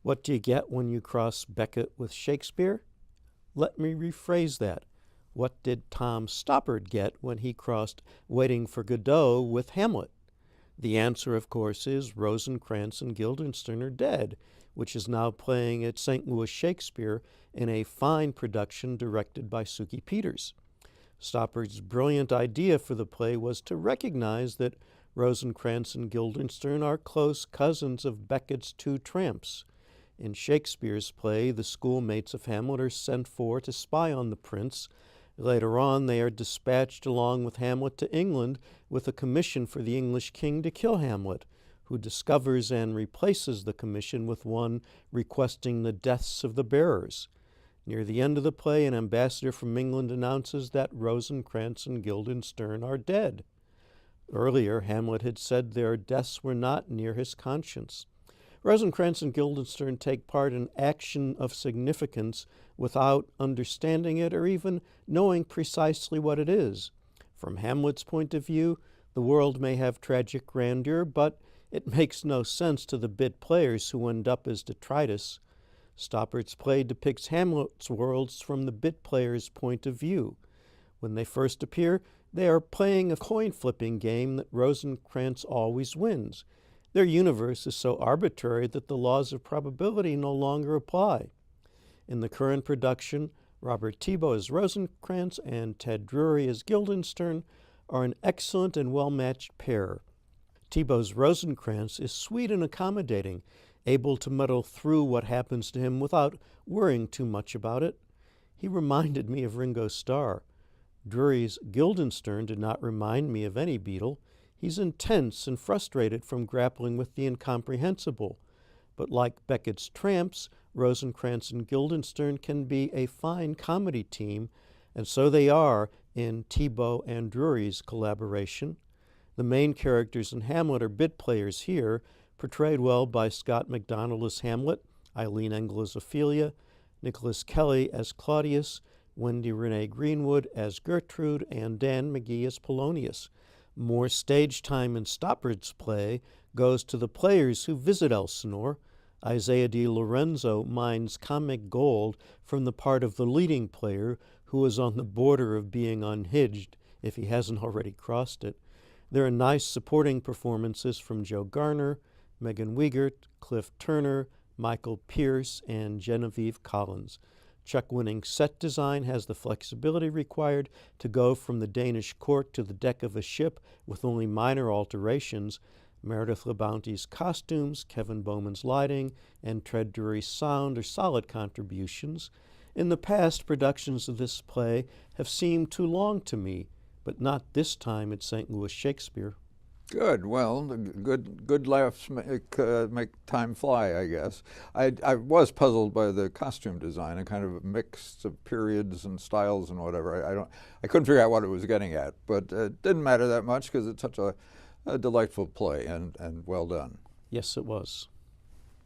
What do you get when you cross Beckett with Shakespeare? Let me rephrase that. What did Tom Stoppard get when he crossed Waiting for Godot with Hamlet? The answer, of course, is Rosencrantz and Guildenstern are dead, which is now playing at St. Louis Shakespeare in a fine production directed by Suki Peters. Stoppard's brilliant idea for the play was to recognize that Rosencrantz and Guildenstern are close cousins of Beckett's two tramps. In Shakespeare's play, the schoolmates of Hamlet are sent for to spy on the prince. Later on, they are dispatched along with Hamlet to England with a commission for the English king to kill Hamlet, who discovers and replaces the commission with one requesting the deaths of the bearers. Near the end of the play, an ambassador from England announces that Rosencrantz and Guildenstern are dead. Earlier, Hamlet had said their deaths were not near his conscience. Rosencrantz and Guildenstern take part in action of significance without understanding it or even knowing precisely what it is. From Hamlet's point of view, the world may have tragic grandeur, but it makes no sense to the bit players who end up as detritus. Stoppard's play depicts Hamlet's worlds from the bit player's point of view. When they first appear, they are playing a coin-flipping game that Rosencrantz always wins. Their universe is so arbitrary that the laws of probability no longer apply. In the current production, Robert Thibault as Rosencrantz and Ted Drury as Guildenstern are an excellent and well-matched pair. Thibault's Rosencrantz is sweet and accommodating, able to muddle through what happens to him without worrying too much about it. He reminded me of Ringo Starr. Drury's Guildenstern did not remind me of any Beatle. He's intense and frustrated from grappling with the incomprehensible. But like Beckett's tramps, Rosencrantz and Guildenstern can be a fine comedy team, and so they are in Thibault and Drury's collaboration. The main characters in Hamlet are bit players here, portrayed well by Scott MacDonald as Hamlet, Eileen Engel as Ophelia, Nicholas Kelly as Claudius, Wendy Renee Greenwood as Gertrude, and Dan McGee as Polonius. More stage time in Stoppard's play goes to the players who visit Elsinore. Isaiah Di Lorenzo mines comic gold from the part of the leading player who is on the border of being unhinged if he hasn't already crossed it. There are nice supporting performances from Joe Garner, Megan Wiegert, Cliff Turner, Michael Pierce, and Genevieve Collins. Chuck-winning set design has the flexibility required to go from the Danish court to the deck of a ship with only minor alterations. Meredith LeBounty's costumes, Kevin Bowman's lighting, and Ted Drury's sound are solid contributions. In the past, productions of this play have seemed too long to me, but not this time at St. Louis Shakespeare. Good. Well, good laughs make time fly, I guess. I was puzzled by the costume design, a kind of a mix of periods and styles and whatever. I couldn't figure out what it was getting at, but it didn't matter that much because it's such a delightful play and well done. Yes, it was.